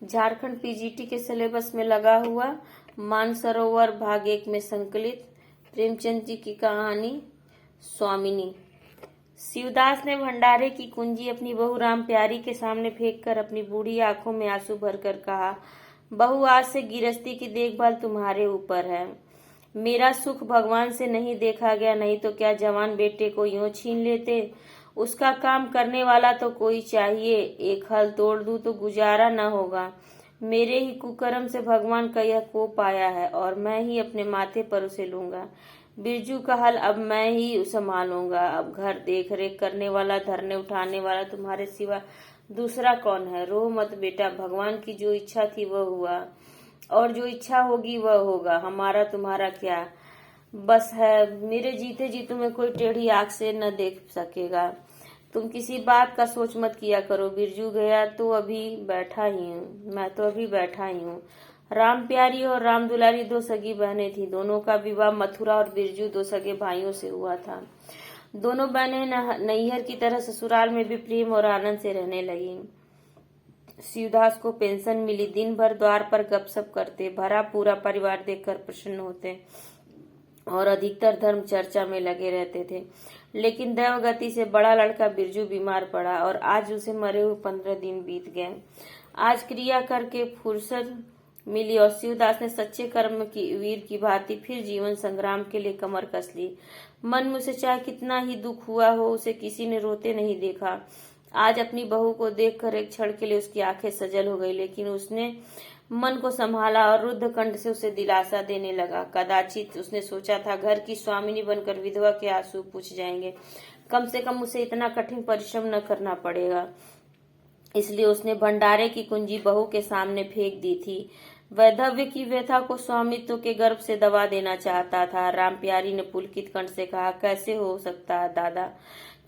Jharkhand PGT के syllabus में लगा हुआ मानसरोवर भाग 1 में संकलित प्रेमचंद जी की कहानी स्वामिनी। शिवदास ने भंडारे की कुंजी अपनी बहू राम प्यारी के सामने फेंककर अपनी बूढ़ी आंखों में आंसू भरकर कहा, बहू, आज से गिरस्ती की देखभाल तुम्हारे ऊपर है। मेरा सुख भगवान से नहीं देखा गया, नहीं तो क्या जवान बेटे को यूं छीन लेते। उसका काम करने वाला तो कोई चाहिए, एक हल तोड़ दूं तो गुजारा न होगा। मेरे ही कुकर्म से भगवान का यह कोप आया है और मैं ही अपने माथे पर उसे लूंगा। बिरजू का हल अब मैं ही संभालूंगा। अब घर देख रेख करने वाला, धरने उठाने वाला तुम्हारे सिवा दूसरा कौन है। रो मत बेटा, भगवान की जो इच्छा थी वह हुआ और जो इच्छा होगी वह होगा। हमारा तुम्हारा क्या बस है। मेरे जीते जी तुम्हें कोई टेढ़ी आंख से न देख सकेगा। तुम किसी बात का सोच मत किया करो। बिरजू गया तो अभी बैठा ही हूँ, मैं तो अभी बैठा ही हूँ। राम प्यारी और राम दुलारी दो सगी बहनें थीं। दोनों का विवाह मथुरा और बिरजू दो सगे भाइयों से हुआ था। दोनों बहनें नैहर की तरह ससुराल में भी प्रेम और आनंद से रहने लगी। शिवदास को पेंशन मिली। दिन भर द्वार पर गपशप करते, भरा पूरा परिवार देखकर प्रसन्न होते और अधिकतर धर्म चर्चा में लगे रहते थे। लेकिन देवगति से बड़ा लड़का बिरजू बीमार पड़ा और आज उसे मरे हुए 15 दिन बीत गए। आज क्रिया करके फुर्सत मिली और शिवदास ने सच्चे कर्म की वीर की भांति फिर जीवन संग्राम के लिए कमर कस ली। मन में उसे चाहे कितना ही दुख हुआ हो, उसे किसी ने रोते नहीं देखा। आज अपनी बहू को देखकर एक क्षण के लिए उसकी आंखें सजल हो गई, लेकिन उसने मन को संभाला और रुद्ध कंठ से उसे दिलासा देने लगा। कदाचित उसने सोचा था घर की स्वामिनी बनकर विधवा के आंसू पूछ जाएंगे, कम से कम उसे इतना कठिन परिश्रम न करना पड़ेगा। इसलिए उसने भंडारे की कुंजी बहू के सामने फेंक दी थी। वैधव्य की व्यथा को स्वामित्व के गर्भ से दबा देना चाहता था। राम प्यारी ने पुलकित कंठ से कहा, कैसे हो सकता है दादा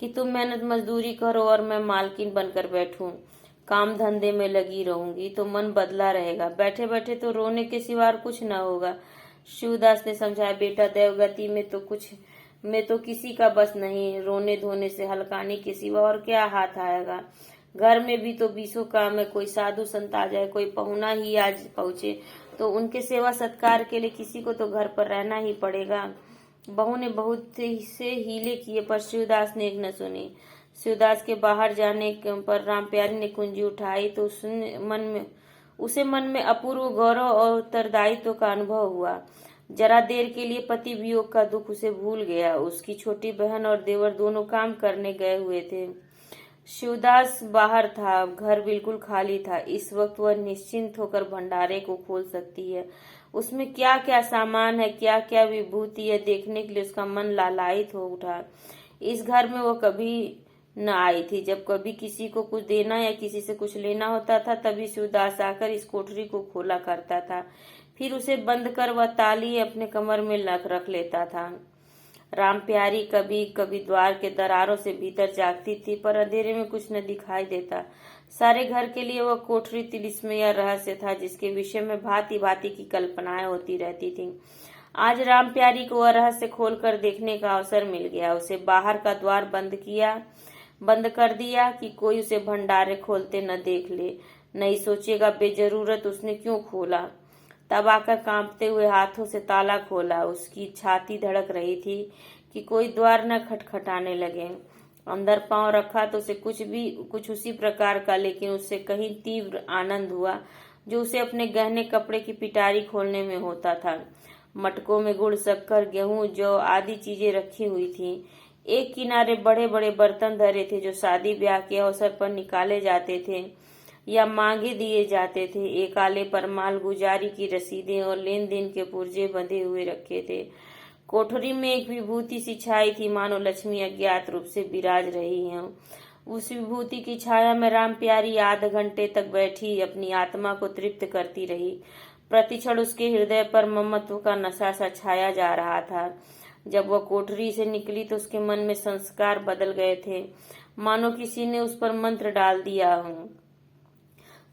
कि तुम मेहनत मजदूरी करो और मैं मालकिन बनकर बैठूं। काम धंधे में लगी रहूंगी तो मन बदला रहेगा, बैठे बैठे तो रोने के सिवा कुछ न होगा। शिवदास ने समझाया, बेटा, देवगति में तो किसी का बस नहीं। रोने धोने से हलकानी के सिवा और क्या हाथ आएगा। घर में भी तो 20 काम है। कोई साधु संत आ जाए, कोई पहुना ही आज पहुंचे तो उनके सेवा सत्कार के लिए किसी को तो घर पर रहना ही पड़ेगा। बहू ने बहुत से हीले किए पर शिवदास ने एक न सुनी। शिवदास के बाहर जाने पर राम प्यारी ने कुंजी उठाई तो उसे मन में अपूर्व गौरव और उत्तरदायित्व का अनुभव हुआ। जरा देर के लिए पति वियोग का दुख उसे भूल गया। उसकी छोटी बहन और देवर दोनों काम करने गए हुए थे। शिवदास बाहर था, घर बिल्कुल खाली था। इस वक्त वह निश्चिंत होकर भंडारे को खोल सकती है। उसमें क्या क्या सामान है, क्या क्या विभूति है, देखने के लिए उसका मन लालायित हो उठा। इस घर में वो कभी न आई थी। जब कभी किसी को कुछ देना या किसी से कुछ लेना होता था तभी शिवदास आकर इस कोठरी को खोला करता था। फिर उसे बंद कर वह ताली अपने कमर में रख लेता था। राम प्यारी कभी कभी द्वार के दरारों से भीतर झांकती थी पर अंधेरे में कुछ न दिखाई देता। सारे घर के लिए वह कोठरी तिलिस्म या रहस्य था जिसके विषय में भांति भांति की कल्पनाएं होती रहती थी। आज राम प्यारी को वह रहस्य खोलकर देखने का अवसर मिल गया। उसे बाहर का द्वार बंद कर दिया कि कोई उसे भंडारे खोलते न देख ले, नहीं सोचेगा बेजरूरत उसने क्यों खोला। तब आकर कांपते हुए हाथों से ताला खोला। उसकी छाती धड़क रही थी कि कोई द्वार न खटखटाने लगे। अंदर पांव रखा तो उसे कुछ उसी प्रकार का, लेकिन उससे कहीं तीव्र आनंद हुआ जो उसे अपने गहने कपड़े की पिटारी खोलने में होता था। मटकों में गुड़, शक्कर, गेहूं, जौ आदि चीजें रखी हुई थी। एक किनारे बड़े बड़े बर्तन धरे थे जो शादी ब्याह के अवसर पर निकाले जाते थे या मांगे दिए जाते थे। एक आले पर माल गुजारी की रसीदें और लेन देन के पुर्जे बंधे हुए रखे थे। कोठरी में एक विभूति सी छाई थी, मानो लक्ष्मी अज्ञात रूप से विराज रही है। उस विभूति की छाया में राम प्यारी आध घंटे तक बैठी अपनी आत्मा को तृप्त करती रही। प्रतिक्षण उसके हृदय पर ममत्व का नशा सा छाया जा रहा था। जब वह कोठरी से निकली तो उसके मन में संस्कार बदल गए थे, मानो किसी ने उस पर मंत्र डाल दिया हो।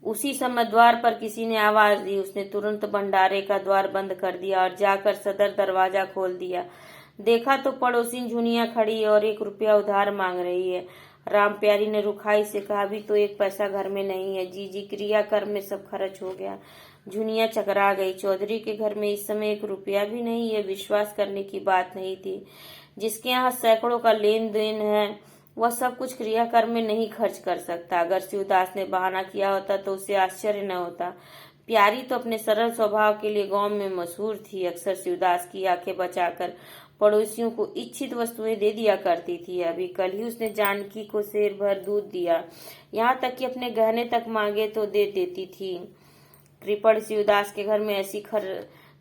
उसी समय द्वार पर किसी ने आवाज दी। उसने तुरंत भंडारे का द्वार बंद कर दिया और जाकर सदर दरवाजा खोल दिया। देखा तो पड़ोसी झुनिया खड़ी और 1 रुपया उधार मांग रही है। राम प्यारी ने रुखाई से कहा, अभी तो एक पैसा घर में नहीं है जी, क्रियाकर्म में सब खर्च हो गया। झुनिया चकरा गई। चौधरी के घर में इस समय 1 रुपया भी नहीं है। विश्वास करने की बात नहीं थी। जिसके यहाँ सैकड़ों का लेन देन है वह सब कुछ क्रियाकर्म में नहीं खर्च कर सकता। अगर शिवदास ने बहाना किया होता तो उसे आश्चर्य न होता। प्यारी तो अपने सरल स्वभाव के लिए गांव में मशहूर थी। अक्सर शिवदास की आंखें बचाकर पड़ोसियों को इच्छित वस्तुएं दे दिया करती थी। अभी कल ही उसने जानकी को सेर भर दूध दिया, यहाँ तक कि अपने गहने तक मांगे तो दे देती थी। कृपण शिवदास के घर में ऐसी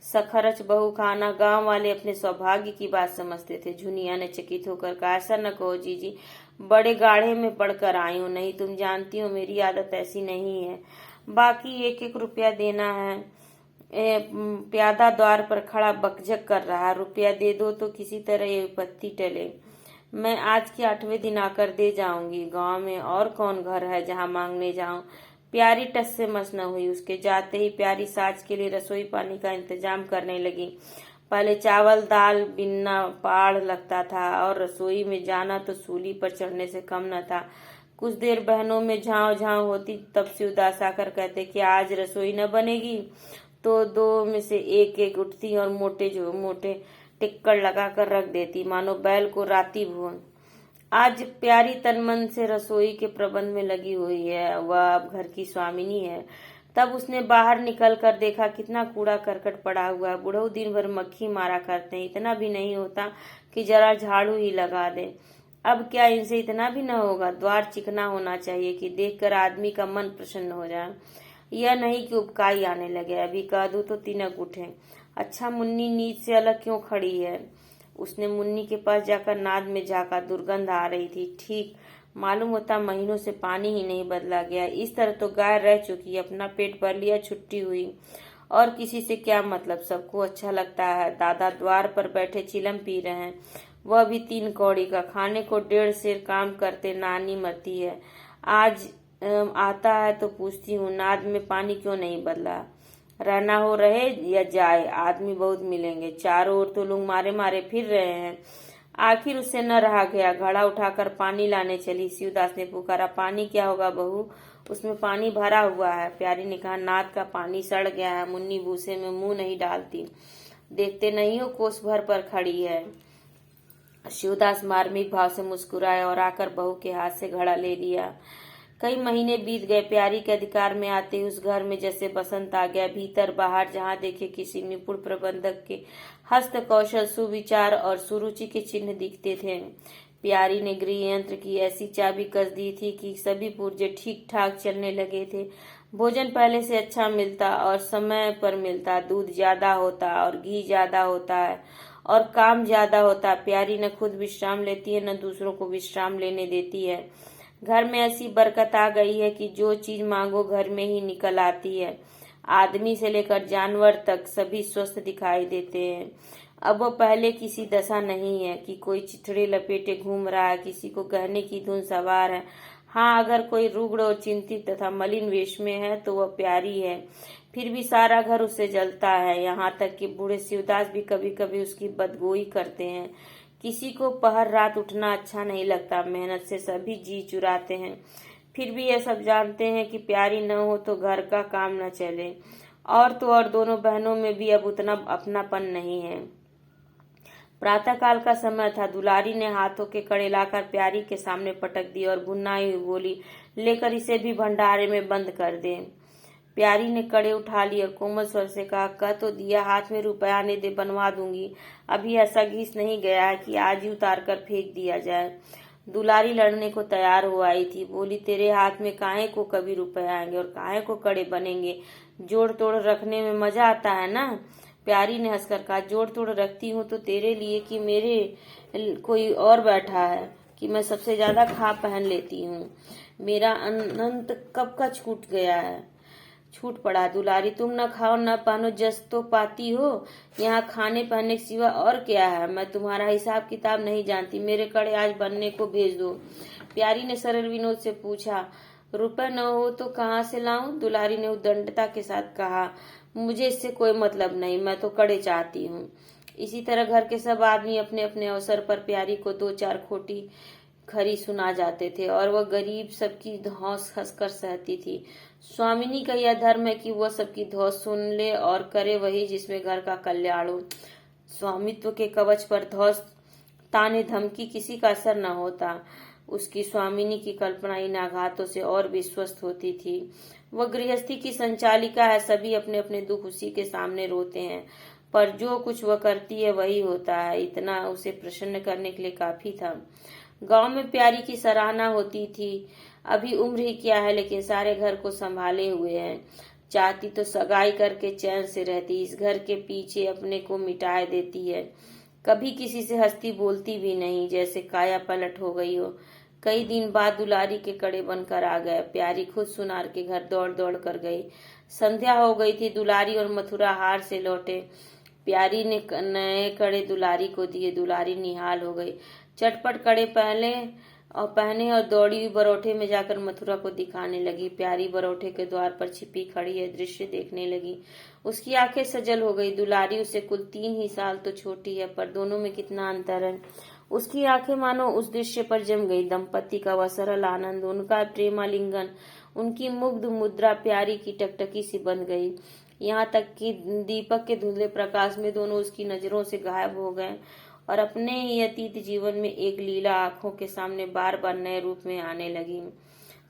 सखरच बहू खाना गांव वाले अपने सौभाग्य की बात समझते थे। झुनिया ने चकित होकर कहा, ऐसा न कहो जीजी, बड़े गाढ़े में पड़कर आई हूँ। नहीं, तुम जानती हो मेरी आदत ऐसी नहीं है। बाकी 1-1 रुपया देना है। प्यादा द्वार पर खड़ा बकझक कर रहा, रुपया दे दो तो किसी तरह ये विपत्ति टले। मैं आज के 8वें दिन आकर दे जाऊंगी। गांव में और कौन घर है जहां मांगने जाऊं। प्यारी टस से मस न हुई। उसके जाते ही प्यारी साज के लिए रसोई पानी का इंतजाम करने लगी। पहले चावल दाल बिनना पाड़ लगता था और रसोई में जाना तो सूली पर चढ़ने से कम न था। कुछ देर बहनों में झांव झांव होती, तब शिवदास आकर कहते कि आज रसोई न बनेगी, तो 2 में से एक उठती और मोटे टिक्कड़ लगाकर रख देती, मानो बैल को राती भून। आज प्यारी तनमन से रसोई के प्रबंध में लगी हुई है। वह अब घर की स्वामिनी है। तब उसने बाहर निकल कर देखा कितना कूड़ा करकट पड़ा हुआ है। बुढ़ऊ दिन भर मक्खी मारा करते हैं, इतना भी नहीं होता कि जरा झाड़ू ही लगा दे। अब क्या इनसे इतना भी न होगा। द्वार चिकना होना चाहिए कि देखकर आदमी का मन प्रसन्न हो जाए, यह नहीं कि उबकाई आने लगे। अभी कह दूं तो तिनक उठे। अच्छा, मुन्नी नींद से अलग क्यों खड़ी है। उसने मुन्नी के पास जाकर नाद में झांका। दुर्गंध आ रही थी। ठीक मालूम होता महीनों से पानी ही नहीं बदला गया। इस तरह तो गाय रह चुकी, अपना पेट भर लिया, छुट्टी हुई, और किसी से क्या मतलब। सबको अच्छा लगता है। दादा द्वार पर बैठे चिलम पी रहे हैं, वह भी 3 कौड़ी का। खाने को 1.5 सेर काम करते नानी मरती है। आज आता है तो पूछती हूँ, नाद में पानी क्यों नहीं बदला। रहना हो रहे या जाए, आदमी बहुत मिलेंगे। चारों ओर तो लोग मारे मारे फिर रहे हैं। आखिर उससे न रहा गया। घड़ा उठाकर पानी लाने चली। शिवदास ने पुकारा, पानी क्या होगा बहू, उसमें पानी भरा हुआ है। प्यारी ने कहा, नाद का पानी सड़ गया है। मुन्नी भूसे में मुंह नहीं डालती। देखते नहीं हो कोस भर पर खड़ी है। शिवदास मार्मिक भाव से मुस्कुराए और आकर बहू के हाथ से घड़ा ले लिया। कई महीने बीत गए। प्यारी के अधिकार में आते ही उस घर में जैसे बसंत आ गया। भीतर बाहर जहाँ देखे किसी निपुण प्रबंधक के हस्त कौशल, सुविचार और सुरुचि के चिन्ह दिखते थे। प्यारी ने गृह यंत्र की ऐसी चाबी कस दी थी कि सभी पुर्जे ठीक ठाक चलने लगे थे। भोजन पहले से अच्छा मिलता और समय पर मिलता। दूध ज्यादा होता और घी ज्यादा होता है और काम ज्यादा होता। प्यारी न खुद विश्राम लेती है, न दूसरों को विश्राम लेने देती है। घर में ऐसी बरकत आ गई है कि जो चीज मांगो घर में ही निकल आती है। आदमी से लेकर जानवर तक सभी स्वस्थ दिखाई देते हैं। अब वो पहले किसी दशा नहीं है कि कोई चिथड़े लपेटे घूम रहा है, किसी को गहने की धुन सवार है। हाँ, अगर कोई रुग्ण और चिंतित तथा मलिन वेश में है तो वह प्यारी है। फिर भी सारा घर उससे जलता है। यहाँ तक कि बूढ़े शिवदास भी कभी कभी उसकी बदगोई करते हैं। किसी को पहर रात उठना अच्छा नहीं लगता। मेहनत से सभी जी चुराते हैं। फिर भी यह सब जानते हैं कि प्यारी न हो तो घर का काम न चले। और तो और दोनों बहनों में भी अब उतना अपनापन नहीं है। प्रातःकाल का समय था। दुलारी ने हाथों के कड़े लाकर प्यारी के सामने पटक दिए और भुनाई हुई बोली, लेकर इसे भी भंडारे में बंद कर दे। प्यारी ने कड़े उठा लिए और कोमल स्वर से कहा, कह तो दिया, हाथ में रुपया आने दे, बनवा दूंगी। अभी ऐसा घिस नहीं गया है कि आज ही उतार कर फेंक दिया जाए। दुलारी लड़ने को तैयार हो आई थी। बोली, तेरे हाथ में काहे को कभी रुपए आएंगे और काहे को कड़े बनेंगे। जोड़ तोड़ रखने में मजा आता है ना। प्यारी ने हंसकर कहा, जोड़ तोड़ रखती हूँ तो तेरे लिए कि मेरे कोई और बैठा है कि मैं सबसे ज्यादा खा पहन लेती हूँ। मेरा अनंत कब का छूट गया है, छूट पड़ा। दुलारी, तुम न खाओ न पहनो, जस तो पाती हो। यहाँ खाने पहनने के सिवा और क्या है। मैं तुम्हारा हिसाब किताब नहीं जानती। मेरे कड़े आज बनने को भेज दो। प्यारी ने सरल विनोद से पूछा, रुपए न हो तो कहाँ से लाऊं। दुलारी ने उद्दंडता के साथ कहा, मुझे इससे कोई मतलब नहीं, मैं तो कड़े चाहती हूँ। इसी तरह घर के सब आदमी अपने अपने अवसर पर प्यारी को 2-4 खोटी खरी सुना जाते थे और वह गरीब सबकी धौंस हंसकर सहती थी। स्वामिनी का यह धर्म है कि वह सबकी धौंस सुन ले और करे वही जिसमें घर का कल्याण हो। स्वामित्व के कवच पर धौंस ताने धमकी किसी का असर न होता। उसकी स्वामिनी की कल्पना इन आघातों से और भी स्वस्थ होती थी। वह गृहस्थी की संचालिका है, सभी अपने अपने दुख उसी के सामने रोते हैं, पर जो कुछ वह करती है वही होता है। इतना उसे प्रसन्न करने के लिए काफी था। गांव में प्यारी की सराहना होती थी। अभी उम्र ही क्या है, लेकिन सारे घर को संभाले हुए है। चाहती तो सगाई करके चैन से रहती, इस घर के पीछे अपने को मिटाए देती है। कभी किसी से हंसती बोलती भी नहीं, जैसे काया पलट हो गई हो। कई दिन बाद दुलारी के कड़े बनकर आ गए। प्यारी खुद सुनार के घर दौड़ दौड़ कर गई। संध्या हो गई थी। दुलारी और मथुरा हार से लौटे। प्यारी ने नए कड़े दुलारी को दिए। दुलारी निहाल हो गई। चटपट कड़े पहने और दौड़ी बरौठे में जाकर मथुरा को दिखाने लगी। प्यारी बरौठे के द्वार पर छिपी खड़ी है, दृश्य देखने लगी। उसकी आंखें सजल हो गई। दुलारी उससे कुल 3 ही साल तो छोटी है, पर दोनों में कितना अंतर है। उसकी आंखें मानो उस दृश्य पर जम गई। दंपति का वह सरल आनंद, उनका प्रेमालिंगन, उनकी मुग्ध मुद्रा प्यारी की टकटकी सी बन गई। यहाँ तक कि दीपक के धुंधले प्रकाश में दोनों उसकी नजरों से गायब हो गए और अपने ही अतीत जीवन में एक लीला आंखों के सामने बार बार नए रूप में आने लगी।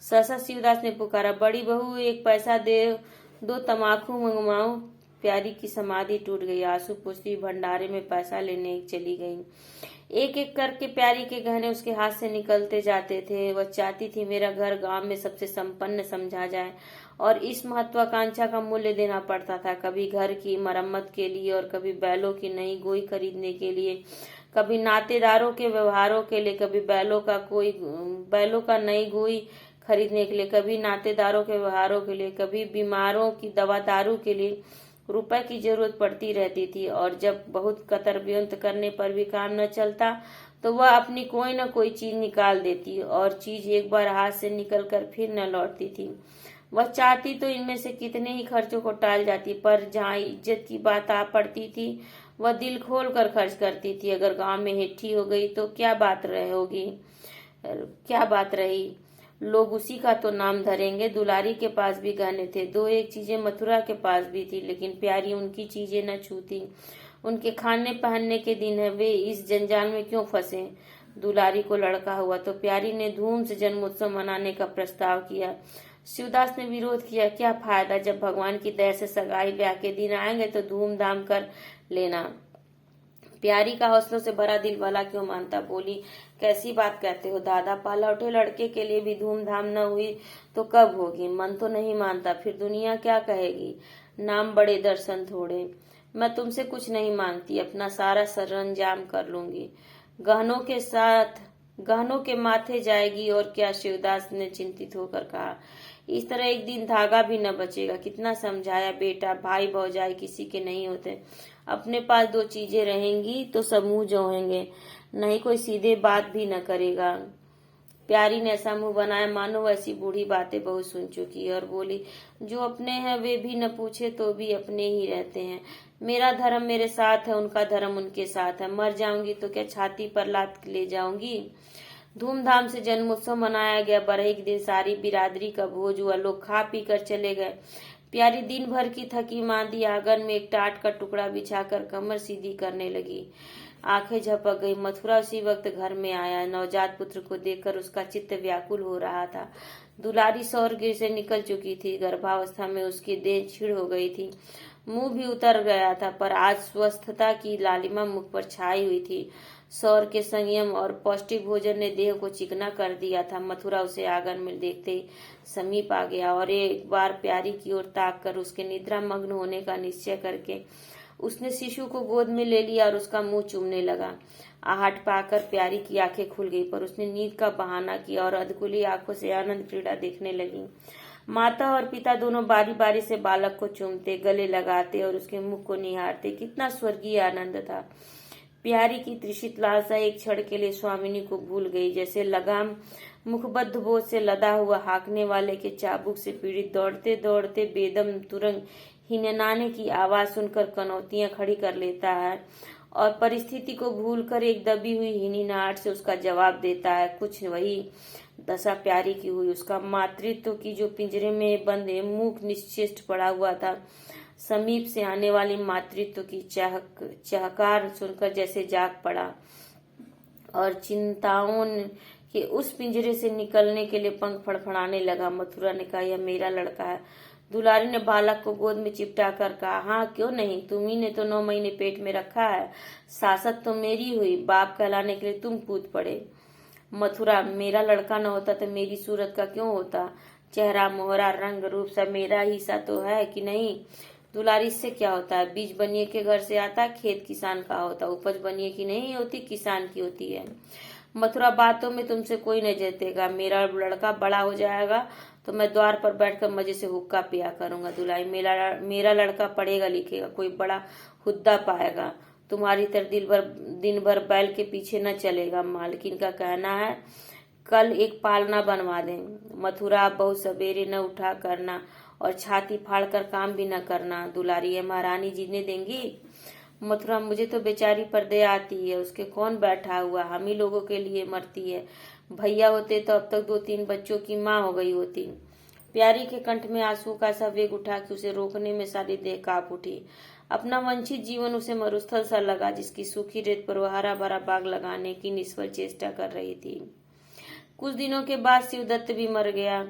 सहसा शिवदास ने पुकारा, बड़ी बहू, एक पैसा दे दो, तमाकू मंगवाऊं। प्यारी की समाधि टूट गई। आंसू पोंछती भंडारे में पैसा लेने चली गई। एक एक करके प्यारी के गहने उसके हाथ से निकलते जाते थे। वह चाहती थी मेरा घर गांव में सबसे संपन्न समझा जाए, और इस महत्वाकांक्षा का मूल्य देना पड़ता था। कभी घर की मरम्मत के लिए और कभी बैलों की नई गोई खरीदने के लिए, कभी नातेदारों के व्यवहारों के लिए, कभी बैलों का नई गोई खरीदने के लिए, कभी नातेदारों के व्यवहारों के लिए, कभी बीमारों की दवा दारू के लिए रुपए की जरूरत पड़ती रहती थी। और जब बहुत कतरव्यंत करने पर भी काम न चलता तो वह अपनी कोई न कोई चीज निकाल देती, और चीज एक बार हाथ से निकलकर फिर न लौटती थी। वह चाहती तो इनमें से कितने ही खर्चों को टाल जाती, पर जहाँ इज्जत की बात आ पड़ती थी वह दिल खोल कर खर्च करती थी। अगर गांव में हेठी हो गई तो क्या बात रही, लोग उसी का तो नाम धरेंगे। दुलारी के पास भी गहने थे, 2-1 चीजें मथुरा के पास भी थी, लेकिन प्यारी उनकी चीजें न छूती। उनके खाने पहनने के दिन है, वे इस जंजाल में क्यों फंसे। दुलारी को लड़का हुआ तो प्यारी ने धूम से जन्मोत्सव मनाने का प्रस्ताव किया। शिवदास ने विरोध किया, क्या फायदा, जब भगवान की दया से सगाई ब्याह के दिन आएंगे तो धूमधाम कर लेना। प्यारी का हौसलों से भरा दिल भला क्यों मानता। बोली, कैसी बात कहते हो दादा, पाला उठे लड़के के लिए भी धूमधाम न हुई तो कब होगी। मन तो नहीं मानता, फिर दुनिया क्या कहेगी। नाम बड़े दर्शन थोड़े। मैं तुमसे कुछ नहीं मांगती, अपना सारा सरंजाम कर लूंगी। गहनों के माथे जाएगी और क्या। शिवदास ने चिंतित होकर कहा, इस तरह एक दिन धागा भी न बचेगा। कितना समझाया बेटा, भाई भौजाई किसी के नहीं होते। अपने पास 2 चीजें रहेंगी तो सब मुंह जोहेंगे, नहीं कोई सीधे बात भी न करेगा। प्यारी ने ऐसा मुंह बनाया मानो वैसी बूढ़ी बातें बहुत सुन चुकी, और बोली, जो अपने हैं वे भी न पूछे तो भी अपने ही रहते हैं। मेरा धर्म मेरे साथ है, उनका धर्म उनके साथ है। मर जाऊंगी तो क्या छाती पर लात ले जाऊंगी। धूमधाम से जन्मोत्सव मनाया गया। बरही के दिन सारी बिरादरी का भोज हुआ। लोग खा पी कर चले गए। प्यारी दिन भर की थकी मांदी आंगन में एक टाट का टुकड़ा बिछाकर कमर सीधी करने लगी। आंखें झपक गई। मथुरा उसी वक्त घर में आया। नवजात पुत्र को देखकर उसका चित्त व्याकुल हो रहा था। दुलारी सौरगृह से निकल चुकी थी। गर्भावस्था में उसकी देह क्षीण हो गई थी, मुंह भी उतर गया था, पर आज स्वस्थता की लालिमा मुख पर छाई हुई थी। सौर के संयम और पौष्टिक भोजन ने देह को चिकना कर दिया था। मथुरा उसे आंगन में देखते ही समीप आ गया और एक बार प्यारी की ओर ताक कर उसके निद्रा मग्न होने का निश्चय करके उसने शिशु को गोद में ले लिया और उसका मुंह चूमने लगा। आहट पाकर प्यारी की आंखें खुल गई, पर उसने नींद का बहाना किया और अधकुली आंखों से आनंद क्रीड़ा देखने लगी। माता और पिता दोनों बारी बारी से बालक को चूमते, गले लगाते और उसके मुख को निहारते। कितना स्वर्गीय आनंद था। प्यारी की तृषित लालसा एक क्षण के लिए स्वामिनी को भूल गई। जैसे लगाम मुखबद्ध बोझ से लदा हुआ हाँकने वाले के चाबुक से पीड़ित दौड़ते दौड़ते बेदम तुरंग हिननाने की आवाज सुनकर कनौतियां खड़ी कर लेता है और परिस्थिति को भूलकर एक दबी हुई हिनीनाट से उसका जवाब देता है। कुछ वही दशा प्यारी की हुई। उसका मातृत्व की जो पिंजरे में बंद मूक निश्चेष्ट पड़ा हुआ था, समीप से आने वाली मातृत्व की चहकार सुनकर जैसे जाग पड़ा और चिंताओं के उस पिंजरे से निकलने के लिए पंख फड़फड़ाने लगा। मथुरा ने कहा, यह मेरा लड़का है। दुलारी ने बालक को गोद में चिपटा कर कहा, हाँ क्यों नहीं, तुम्ही ने तो 9 महीने पेट में रखा है। सासत तो मेरी हुई, बाप कहलाने के लिए तुम कूद पड़े। मथुरा, मेरा लड़का न होता तो मेरी सूरत का क्यों होता? चेहरा मोहरा रंग रूप सब मेरा ही सा तो है कि नहीं? दुलारी, इससे क्या होता है? बीज बनिए के घर से आता, खेत किसान का होता, उपज बनिए की नहीं होती, किसान की होती है। मथुरा, बातों में तुमसे कोई नहीं जीतेगा। मेरा लड़का बड़ा हो जाएगा तो मैं द्वार पर बैठकर मजे से हुक्का पिया करूंगा। दुलाई, मेरा लड़का पढ़ेगा लिखेगा, कोई बड़ा हुद्दा पाएगा, तुम्हारी तरह दिन भर बैल के पीछे न चलेगा। मालकिन का कहना है कल एक पालना बनवा दें। मथुरा, बहुत सवेरे न उठा करना और छाती फाड़कर काम भी न करना। दुलारी, है महारानी जीने देंगी? मथुरा, मुझे तो बेचारी पर दया आती है, उसके कौन बैठा हुआ, हम ही लोगों के लिए मरती है। भैया होते तो अब तक 2-3 बच्चों की माँ हो गई होती। प्यारी के कंठ में आंसू का सा वेग उठा कि उसे रोकने में सारी देह कांप उठी। अपना वंचित जीवन उसे मरुस्थल सा लगा, जिसकी सूखी रेत पर वह हरा भरा बाग लगाने की निष्फल चेष्टा कर रही थी। कुछ दिनों के बाद शिवदत्त भी मर गया।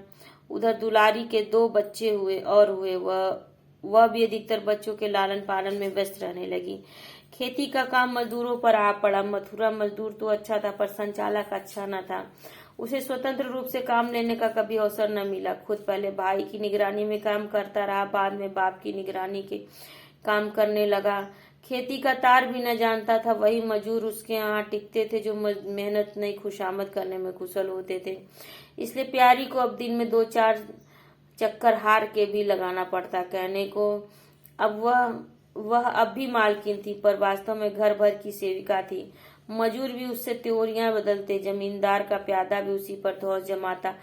उधर दुलारी के 2 बच्चे हुए वह भी अधिकतर बच्चों के लालन पालन में व्यस्त रहने लगी। खेती का काम मजदूरों पर आ पड़ा। मथुरा मजदूर तो अच्छा था, पर संचालक अच्छा न था। उसे स्वतंत्र रूप से काम लेने का कभी अवसर न मिला। खुद पहले भाई की निगरानी में काम करता रहा, बाद में बाप की निगरानी के काम करने लगा। खेती का तार भी न जानता था। वही मजूर उसके यहाँ टिकते थे जो मेहनत नहीं खुशामद करने में कुशल होते थे। इसलिए प्यारी को अब दिन में 2-4 चक्कर हार के भी लगाना पड़ता। कहने को अब वह अब भी मालकिन थी, पर वास्तव में घर भर की सेविका थी। मजूर भी उससे त्योरियां बदलते, जमींदार का प्यादा भी उसी पर धौंस जमाता।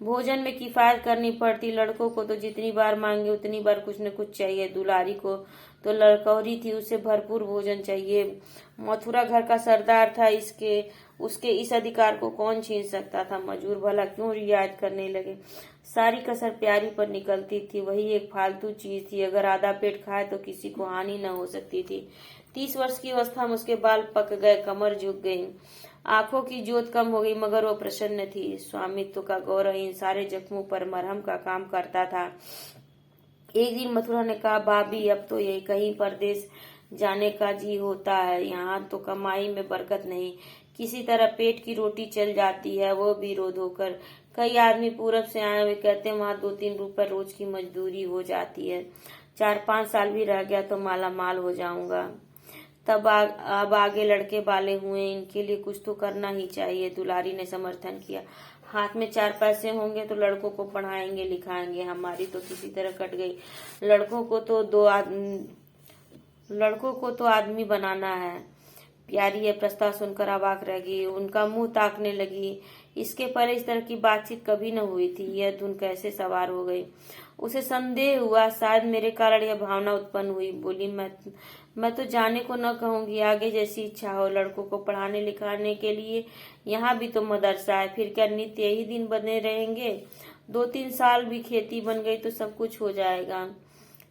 भोजन में किफायत करनी पड़ती। लड़कों को तो जितनी बार मांगे उतनी बार कुछ न कुछ चाहिए। दुलारी को तो लड़कौरी थी, उसे भरपूर भोजन चाहिए। मथुरा घर का सरदार था, उसके इस अधिकार को कौन छीन सकता था? मजूर भला क्यों रियायत करने लगे? सारी कसर प्यारी पर निकलती थी। वही एक फालतू चीज थी, अगर आधा पेट खाए तो किसी को हानि न हो सकती थी। 30 वर्ष की अवस्था में उसके बाल पक गए, कमर झुक गई, आंखों की ज्योत कम हो गई, मगर वो प्रसन्न थी। स्वामित्व का गौरव इन सारे जख्मों पर मरहम का काम करता था। एक दिन मथुरा ने कहा, भाभी अब तो यही कहीं परदेश जाने का जी होता है। यहाँ तो कमाई में बरकत नहीं, किसी तरह पेट की रोटी चल जाती है, वो भी रो धोकर। कई आदमी पूरब से आए हुए कहते हैं वहाँ 2-3 रुपए रोज की मजदूरी हो जाती है। 4-5 साल भी रह गया तो माला माल हो जाऊंगा। अब आगे लड़के बाले हुए, इनके लिए कुछ तो करना ही चाहिए। दुलारी ने समर्थन किया। हाथ में 4 पैसे होंगे तो लड़कों को पढ़ाएंगे लिखाएंगे। हमारी तो किसी तरह कट गई। लड़कों को तो आदमी बनाना है। प्यारी यह प्रस्ताव सुनकर अवाक रह गई, उनका मुंह ताकने लगी। इसके पहले इस तरह की बातचीत कभी न हुई थी। यह धुन कैसे सवार हो गई? उसे संदेह हुआ, शायद मेरे कारण यह भावना उत्पन्न हुई। बोली, मैं तो जाने को न कहूंगी, आगे जैसी इच्छा हो। लड़कों को पढ़ाने लिखाने के लिए यहाँ भी तो मदरसा है, फिर क्या नित्य यही दिन बने रहेंगे? 2-3 साल भी खेती बन गई तो सब कुछ हो जाएगा।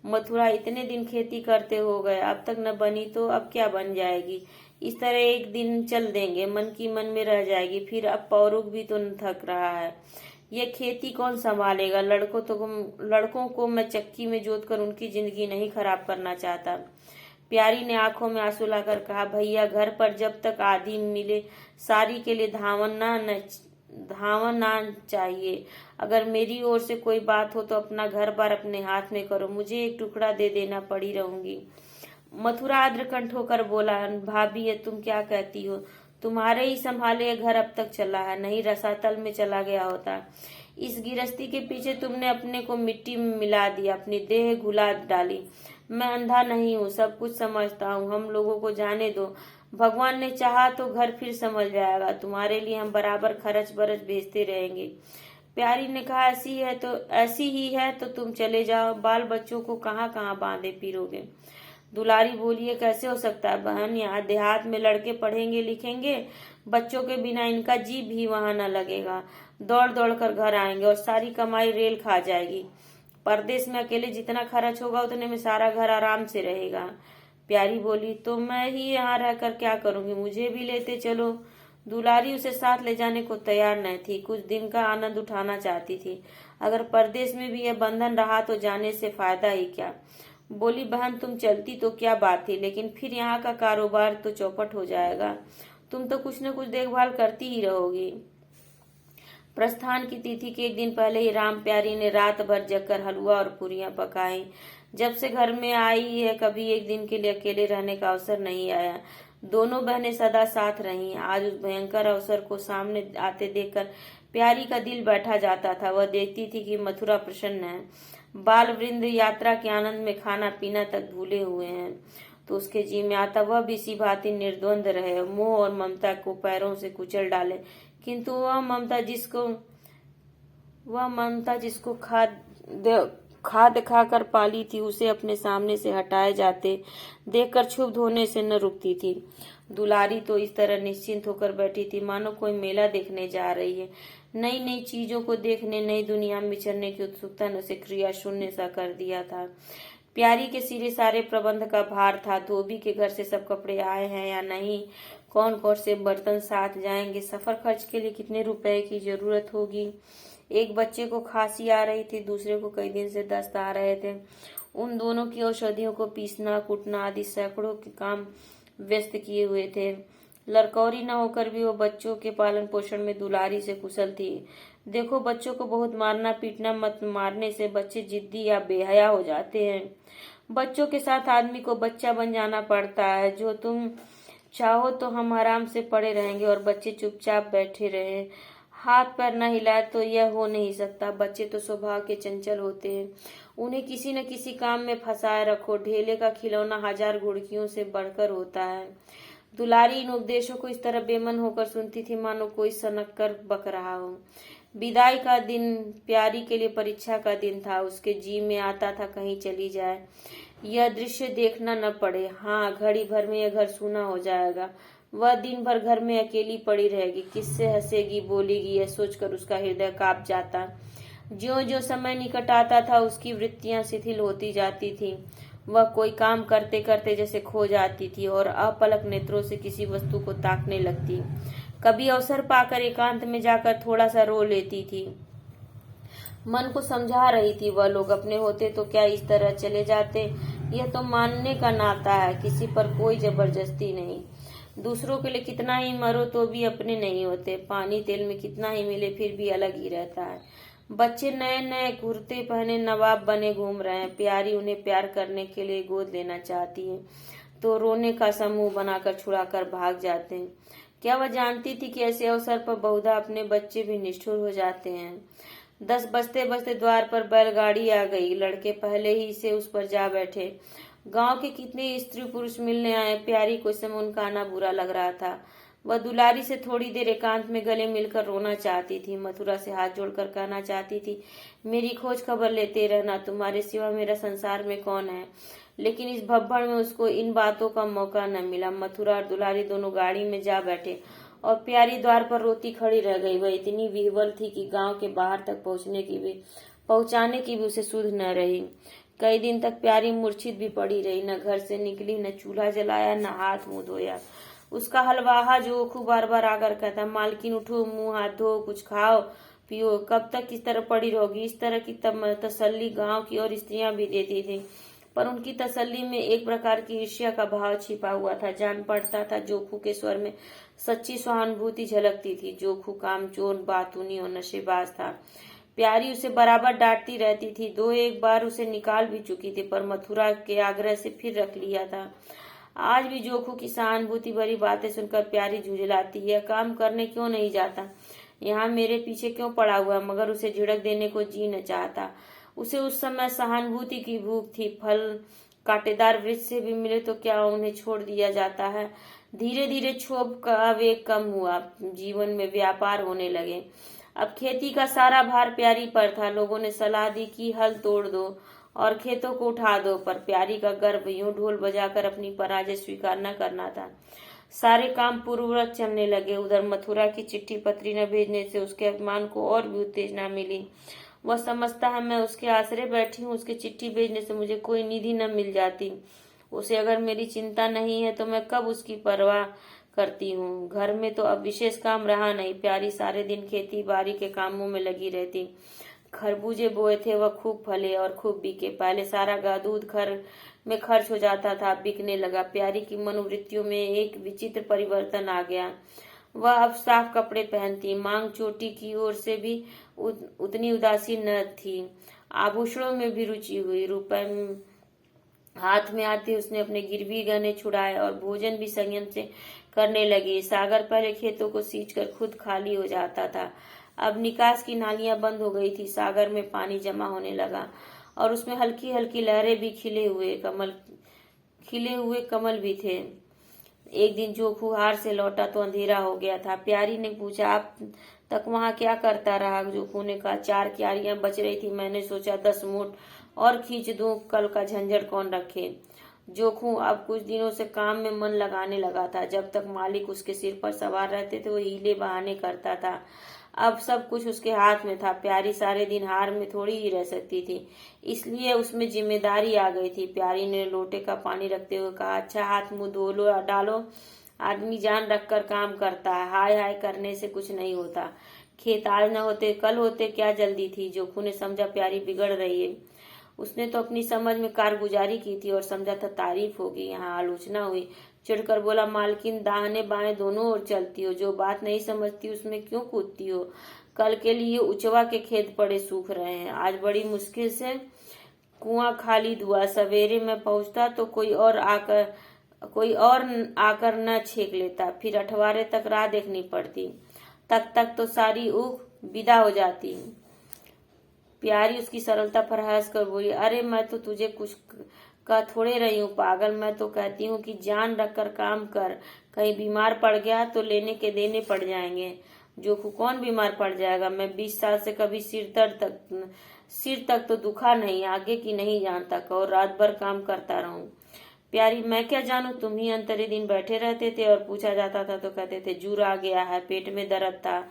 मथुरा, इतने दिन खेती करते हो गए, अब तक न बनी तो अब क्या बन जाएगी? इस तरह एक दिन चल देंगे, मन की मन में रह जाएगी। फिर अब पौरुष भी तो थक रहा है, यह खेती कौन संभालेगा? लड़कों को मैं चक्की में जोत कर उनकी जिंदगी नहीं खराब करना चाहता। प्यारी ने आंखों में आंसू लाकर कहा, भैया घर पर जब तक आदि मिले सारी के लिए धावना चाहिए। अगर मेरी ओर से कोई बात हो तो अपना घर बार अपने हाथ में करो, मुझे एक टुकड़ा दे देना, पड़ी रहूंगी। मथुरा आर्द्र कंठ होकर बोला, भाभी ये तुम क्या कहती हो? तुम्हारे ही संभाले घर अब तक चला है, नहीं रसातल में चला गया होता। इस गिरस्ती के पीछे तुमने अपने को मिट्टी में मिला दिया, अपनी देह घुला डाली। मैं अंधा नहीं हूँ, सब कुछ समझता हूँ। हम लोगों को जाने दो, भगवान ने चाहा तो घर फिर संभल जाएगा। तुम्हारे लिए हम बराबर खर्च बरच भेजते रहेंगे। प्यारी ने कहा, ऐसी ही है तो तुम चले जाओ, बाल बच्चों को कहाँ कहाँ बांधे फिरोगे? दुलारी बोली, ये कैसे हो सकता है बहन, यहाँ देहात में लड़के पढ़ेंगे लिखेंगे, बच्चों के बिना इनका जी भी वहां न लगेगा, दौड़ दौड़ कर घर आएंगे और सारी कमाई रेल खा जाएगी। परदेश में अकेले जितना खर्च होगा उतने में सारा घर आराम से रहेगा। प्यारी बोली, तो मैं ही यहाँ रहकर क्या करूंगी, मुझे भी लेते चलो। दुलारी उसे साथ ले जाने को तैयार न थी, कुछ दिन का आनंद उठाना चाहती थी। अगर परदेश में भी यह बंधन रहा तो जाने से फायदा ही क्या। बोली, बहन तुम चलती तो क्या बात थी, लेकिन फिर यहाँ का कारोबार तो चौपट हो जाएगा, तुम तो कुछ न कुछ देखभाल करती ही रहोगी। प्रस्थान की तिथि के एक दिन पहले ही राम प्यारी ने रात भर जगकर हलवा और पूरियां पकाई। जब से घर में आई है कभी एक दिन के लिए अकेले रहने का अवसर नहीं आया। दोनों बहनें सदा साथ रही। आज उस भयंकर अवसर को सामने आते देखकर प्यारी का दिल बैठा जाता था। वह देखती थी कि मथुरा प्रसन्न है, बाल वृंद यात्रा के आनंद में खाना पीना तक भूले हुए हैं, तो उसके जी में आता वह भी इसी भांति निर्द्वंद रहे, मोह और ममता को पैरों से कुचल डाले। किंतु वह ममता जिसको खाद खाकर पाली थी, उसे अपने सामने से हटाए जाते देखकर क्षुब्ध होने से न रुकती थी। दुलारी तो इस तरह निश्चिंत होकर बैठी थी मानो कोई मेला देखने जा रही है। नई नई चीजों को देखने, नई दुनिया में चलने की उत्सुकता ने उसे क्रिया शून्य सा कर दिया था। प्यारी के सिरे सारे प्रबंध का भार था। धोबी के घर से सब कपड़े आए हैं या नहीं, कौन कौन से बर्तन साथ जाएंगे, सफर खर्च के लिए कितने रुपए की जरूरत होगी। एक बच्चे को खांसी आ रही थी, दूसरे को कई दिन से दस्त आ रहे थे। उन दोनों की औषधियों को पीसना कूटना आदि सैकड़ों के काम व्यस्त किए हुए थे। लड़कौरी न होकर भी वो बच्चों के पालन पोषण में दुलारी से कुशल थी। देखो, बच्चों को बहुत मारना पीटना मत, मारने से बच्चे जिद्दी या बेहया हो जाते हैं। बच्चों के साथ आदमी को बच्चा बन जाना पड़ता है। जो तुम चाहो तो हम आराम से पड़े रहेंगे और बच्चे चुपचाप बैठे रहे, हाथ पैर न हिलाए, तो यह हो नहीं सकता। बच्चे तो स्वभाव के चंचल होते हैं, उन्हें किसी न किसी काम में फंसाए रखो। ढेले का खिलौना हजार घुड़कियों से बढ़कर होता है। दुलारी इन उपदेशों को इस तरह बेमन होकर सुनती थी मानो कोई सनक कर बक रहा हो। विदाई का दिन प्यारी के लिए परीक्षा का दिन था। उसके जी में आता था कहीं चली जाए, यह दृश्य देखना न पड़े। हाँ, घड़ी भर में यह घर सूना हो जाएगा। वह दिन भर घर में अकेली पड़ी रहेगी, किससे हंसेगी बोलेगी, यह सोचकर उसका हृदय कांप जाता। ज्यों ज्यों समय निकट आता था उसकी वृत्तियां शिथिल होती जाती थीं। वह कोई काम करते करते जैसे खो जाती थी और अपलक नेत्रों से किसी वस्तु को ताकने लगती। कभी अवसर पाकर एकांत में जाकर थोड़ा सा रो लेती थी। मन को समझा रही थी, वह लोग अपने होते तो क्या इस तरह चले जाते। यह तो मानने का नाता है, किसी पर कोई जबरदस्ती नहीं। दूसरों के लिए कितना ही मरो तो भी अपने नहीं होते। पानी तेल में कितना ही मिले फिर भी अलग ही रहता है। बच्चे नए नए कुर्ते पहने नवाब बने घूम रहे हैं। प्यारी उन्हें प्यार करने के लिए गोद लेना चाहती है तो रोने का समूह बनाकर छुड़ाकर भाग जाते हैं। क्या वह जानती थी कि ऐसे अवसर पर बहुधा अपने बच्चे भी निष्ठुर हो जाते हैं। 10 बजते बजते द्वार पर बैलगाड़ी आ गई। लड़के पहले ही से उस पर जा बैठे। गांव के कितने स्त्री पुरुष मिलने आए। प्यारी को इस समय उनका आना बुरा लग रहा था। वह दुलारी से थोड़ी देर एकांत में गले मिलकर रोना चाहती थी। मथुरा से हाथ जोड़कर कहना चाहती थी, मेरी खोज खबर लेते रहना, तुम्हारे सिवा मेरा संसार में कौन है। लेकिन इस भब्बड़ में उसको इन बातों का मौका न मिला। मथुरा और दुलारी दोनों गाड़ी में जा बैठे और प्यारी द्वार पर रोती खड़ी रह गई। वह इतनी विह्वल थी कि गांव के बाहर तक पहुंचाने की भी उसे सुध न रही। कई दिन तक प्यारी मूर्छित भी पड़ी रही, न घर से निकली, न चूल्हा जलाया, न हाथ मुंह धोया। उसका हलवाहा जोखू बार बार आकर कहता, मालकिन उठो, मुंह हाथ धो, कुछ खाओ पियो, कब तक इस तरह पड़ी रहोगी। इस तरह की तसल्ली गांव की और स्त्रियां भी देती थी, पर उनकी तसल्ली में एक प्रकार की ईर्ष्या का भाव छिपा हुआ था। जान पड़ता था जोखू के स्वर में सच्ची सहानुभूति झलकती थी। जोखू कामचोर, बातूनी और नशेबाज था। प्यारी उसे बराबर डांटती रहती थी। 2-1 बार उसे निकाल भी चुकी थी, पर मथुरा के आग्रह से फिर रख लिया था। आज भी जोखू की सहानुभूति भरी बातें सुनकर प्यारी झुंझलाती, यह काम करने क्यों नहीं जाता, यहाँ मेरे पीछे क्यों पड़ा हुआ। मगर उसे झिड़क देने को जी न चाहता। उसे उस समय सहानुभूति की भूख थी। फल कांटेदार वृक्ष से भी मिले तो क्या उन्हें छोड़ दिया जाता है। धीरे धीरे क्षोभ का वेग कम हुआ। जीवन में व्यापार होने लगे। अब खेती का सारा भार प्यारी पर था। लोगों ने सलाह दी कि हल तोड़ दो और खेतों को उठा दो। पर प्यारी का गर्व यूं ढोल बजाकर अपनी पराजय स्वीकार न करना था। सारे काम पूर्ववत चलने लगे। उधर मथुरा की चिट्ठी पत्री न भेजने से उसके अभिमान को और भी उत्तेजना मिली। वह समझता है मैं उसके आसरे बैठी हूँ, उसके चिट्ठी भेजने से मुझे कोई निधि न मिल जाती। उसे अगर मेरी चिंता नहीं है तो मैं कब उसकी परवाह करती हूँ। घर में तो अब विशेष काम रहा नहीं। प्यारी सारे दिन खेती बाड़ी के कामों में लगी रहती। खरबूजे बोए थे, वह खूब फले और खूब बिके। पहले सारा दूध घर में खर्च हो जाता था, अब बिकने लगा। प्यारी की मनोवृत्तियों में एक विचित्र परिवर्तन आ गया। वह अब साफ कपड़े पहनती, मांग चोटी की ओर से भी उतनी उदासीन न थी। आभूषणों में भी रुचि हुई। रुपए हाथ में आते उसने अपने गिरवी गहने छुड़ाए और भोजन भी संयम से करने लगी। सागर पहले खेतों को सींचकर खुद खाली हो जाता था, अब निकास की नालियां बंद हो गई थी। सागर में पानी जमा होने लगा और उसमें हल्की हल्की लहरें भी खिले हुए कमल भी थे। एक दिन जोखू हार से लौटा तो अंधेरा हो गया था। प्यारी ने पूछा, आप तक वहां क्या करता रहा? जोखू ने कहा, 4 क्यारियां बच रही थी, मैंने सोचा 10 मूठ और खींच दूं, कल का झंझट कौन रखे। जोखू अब कुछ दिनों से काम में मन लगाने लगा था। जब तक मालिक उसके सिर पर सवार रहते थे वो हीले बहाने करता था। अब सब कुछ उसके हाथ में था। प्यारी सारे दिन हार में थोड़ी ही रह सकती थी, इसलिए उसमें जिम्मेदारी आ गई थी। प्यारी ने लोटे का पानी रखते हुए कहा, अच्छा हाथ मुंह धो लो डालो, आदमी जान रखकर काम करता है, हाय हाय करने से कुछ नहीं होता। खेत आज न होते कल होते, क्या जल्दी थी। जोखू ने समझा प्यारी बिगड़ रही है। उसने तो अपनी समझ में कारगुजारी की थी और समझा था तारीफ होगी, यहाँ आलोचना हुई। चिढ़कर बोला, मालकिन दाहिने बाएं दोनों ओर चलती हो, जो बात नहीं समझती उसमें क्यों कूदती हो? कल के लिए उचवा के खेत पड़े सूख रहे हैं, आज बड़ी मुश्किल से कुआं खाली हुआ। सवेरे में पहुंचता तो कोई और आकर न छेक लेता, फिर अठवारे तक राह देखनी पड़ती, तक तो सारी ऊख विदा हो जाती। प्यारी उसकी सरलता पर हंस कर बोली, अरे मैं तो तुझे कुछ कह थोड़े रही हूँ पागल, मैं तो कहती हूँ कि जान रखकर काम कर, कहीं बीमार पड़ गया तो लेने के देने पड़ जाएंगे। जोखू कौन बीमार पड़ जाएगा? मैं 20 साल से कभी सिर तक तो दुखा नहीं, आगे की नहीं जानता, और रात भर काम करता रहूं। प्यारी, मैं क्या जानू, तुम ही अंतरे दिन बैठे रहते थे और पूछा जाता था तो कहते थे जूर आ गया है, पेट में दर्द था।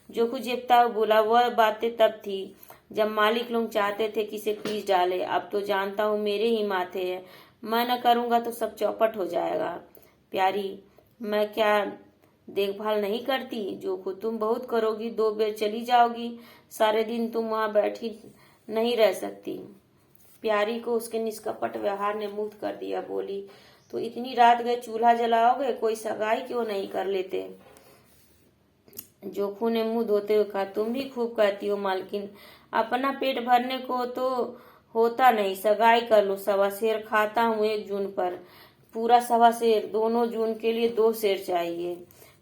जोखू झेपता हुआ बोला, वह बातें तब थी जब मालिक लोग चाहते थे कि इसे पीस डाले, अब तो जानता हूँ मेरे ही माथे है, मैं न करूंगा तो सब चौपट हो जाएगा। प्यारी, मैं क्या देखभाल नहीं करती? जोखू, तुम बहुत करोगी, 2 बेर चली जाओगी, सारे दिन तुम वहां बैठी नहीं रह सकती। प्यारी को उसके निष्कपट व्यवहार ने मुक्त कर दिया। बोली, तो इतनी रात गए चूल्हा जलाओगे, कोई सगाई क्यों नहीं कर लेते? जोखू ने मुंह धोते हुए कहा, तुम भी खूब कहती हो मालकिन, अपना पेट भरने को तो होता नहीं, सगाई कर लो। 1.25 सेर खाता हूँ 1 जून पर, पूरा 1.25 सेर, दोनों जून के लिए 2 सेर चाहिए।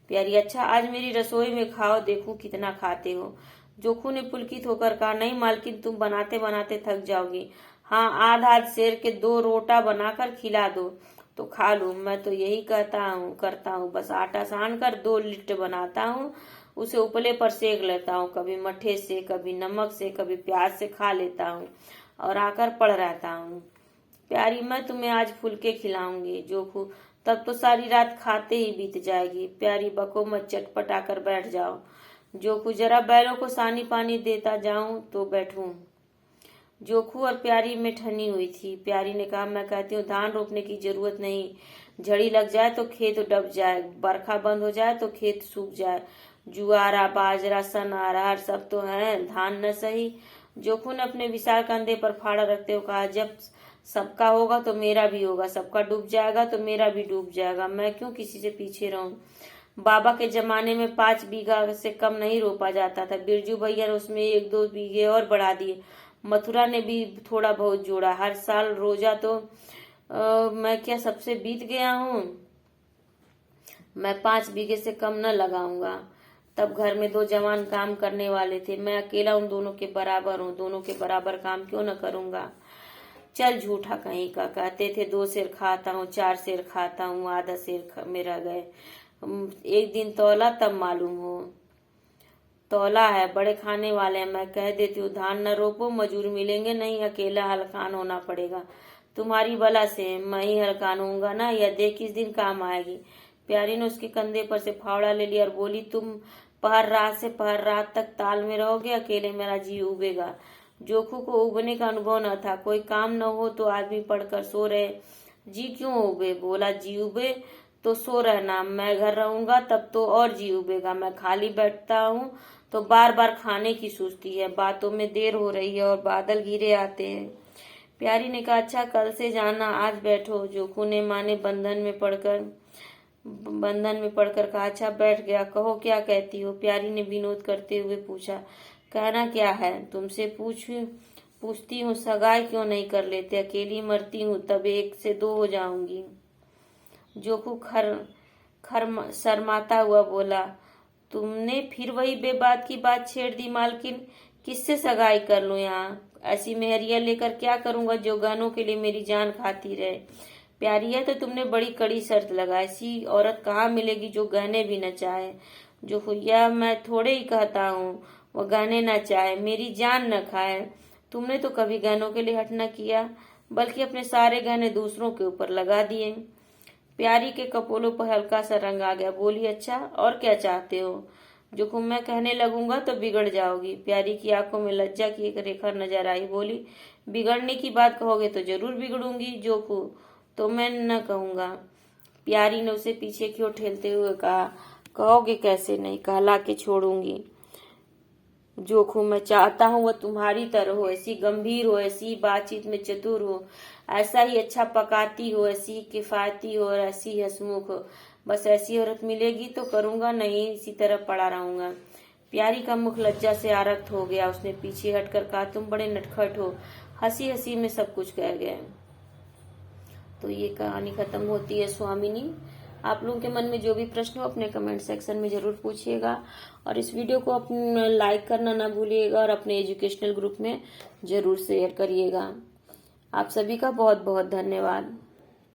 प्यारी, अच्छा आज मेरी रसोई में खाओ, देखूं कितना खाते हो। जोखू ने पुलकित होकर कहा, नहीं मालकिन, तुम बनाते बनाते थक जाओगी। हाँ, आध सेर के 2 रोटा बनाकर खिला दो तो खा लूं। मैं तो यही करता हूँ, बस आटा सान कर 2 लिट्ट बनाता हूँ, उसे उपले पर सेक लेता हूँ, कभी मट्ठे से, कभी नमक से, कभी प्याज से खा लेता हूँ और आकर पड़ रहता हूँ। प्यारी, मैं तुम्हें आज फुलके खिलाऊंगी। जोखू, तब तो सारी रात खाते ही बीत जाएगी। प्यारी, बको मत, चटपट आकर बैठ जाओ। जोखू, जरा बैलों को सानी पानी देता जाऊं तो बैठूं। जोखू और प्यारी में ठनी हुई थी। प्यारी ने कहा, मैं कहती हूँ धान रोपने की जरूरत नहीं, झड़ी लग जाए तो खेत डब जाए, बरखा बंद हो जाए तो खेत सूख जाए, जुआरा बाजरा सन अरहर सब तो है, धान न सही। जोखू ने अपने विशाल कंधे पर फाड़ा रखते हुए कहा, जब सबका होगा तो मेरा भी होगा, सबका डूब जाएगा तो मेरा भी डूब जाएगा, मैं क्यों किसी से पीछे रहूं। बाबा के जमाने में 5 बीघा से कम नहीं रोपा जाता था, बिरजू भैया ने उसमें 1-2 बीघे और बढ़ा दिए, मथुरा ने भी थोड़ा बहुत जोड़ा, हर साल रोजा तो मैं क्या सबसे बीत गया हूँ। मैं 5 बीघे से कम न लगाऊंगा। तब घर में 2 जवान काम करने वाले थे, मैं अकेला उन दोनों के बराबर हूँ, दोनों के बराबर काम क्यों न करूंगा। चल झूठा कहीं का, कहते थे 2 सेर खाता हूँ, 4 सेर खाता हूँ, आधा सेर में रह गए, एक दिन तौला तब मालूम हो। तौला है, बड़े खाने वाले हैं। मैं कह देती हूँ धान न रोपो, मजूर मिलेंगे नहीं, अकेला हलकान होना पड़ेगा। तुम्हारी बला से मैं ही हलकान होऊंगा ना, यह देख किस दिन काम आएगी। प्यारी ने उसके कंधे पर से फावड़ा ले लिया और बोली, तुम पहर रात से पहर रात तक ताल में रहोगे, अकेले मेरा जी उबेगा। जोखू को उबने का अनुभव न था। कोई काम न हो तो आदमी पढ़कर सो रहे, जी क्यों उबे। बोला, जी उबे तो सो रहना, मैं घर रहूंगा तब तो और जी उबेगा। मैं खाली बैठता हूँ तो बार बार खाने की सूझती है। बातों में देर हो रही है और बादल घिरे आते हैं। प्यारी ने कहा, अच्छा कल से जाना, आज बैठो। जोखू ने माने बंधन में पड़कर कहा, अच्छा बैठ गया, कहो क्या कहती हो। प्यारी ने विनोद करते हुए पूछा, कहना क्या है, तुमसे पूछती हूँ, सगाई क्यों नहीं कर लेते, अकेली मरती हूँ तब 1 से 2 हो जाऊंगी। जोखू शर्माता हुआ बोला, तुमने फिर वही बेबात की बात छेड़ दी मालकिन, किससे सगाई कर लूं, यहाँ ऐसी मेहरिया लेकर क्या करूंगा जो गहनों के लिए मेरी जान खाती रहे। प्यारी है तो तुमने बड़ी कड़ी शर्त लगाई, ऐसी औरत कहाँ मिलेगी जो गहने भी न चाहे। जो हुआ मैं थोड़े ही कहता हूँ वो गहने न चाहे, मेरी जान न खाए। तुमने तो कभी गहनों के लिए हट न किया, बल्कि अपने सारे गहने दूसरों के ऊपर लगा दिए। प्यारी के कपोलों पर हल्का सा रंग आ गया। बोली, अच्छा और क्या चाहते हो। जोखू, मैं कहने लगूंगा तो बिगड़ जाओगी। प्यारी की आंखों में लज्जा की एक रेखा नजर आई। बोली, बिगड़ने की बात कहोगे तो जरूर बिगड़ूंगी। जोखू, तो मैं न कहूंगा। प्यारी ने उसे पीछे की ओर ठेलते हुए कहा, कहोगे कैसे नहीं, कहला के छोड़ूंगी। जोखू, मैं चाहता हूँ वह तुम्हारी तरह हो, ऐसी गंभीर हो, ऐसी बातचीत में चतुर हो, ऐसा ही अच्छा पकाती हो, ऐसी किफायती हो और ऐसी हंसमुख हो। बस ऐसी औरत मिलेगी तो करूंगा, नहीं इसी तरह पड़ा रहूंगा। प्यारी का मुख लज्जा से आरक्त हो गया। उसने पीछे हटकर कहा, तुम बड़े नटखट हो। हंसी हंसी में सब कुछ कह गए। तो ये कहानी खत्म होती है स्वामिनी। आप लोगों के मन में जो भी प्रश्न हो अपने कमेंट सेक्शन में जरूर पूछिएगा और इस वीडियो को अपने लाइक करना ना भूलिएगा और अपने एजुकेशनल ग्रुप में जरूर शेयर करिएगा। आप सभी का बहुत बहुत धन्यवाद।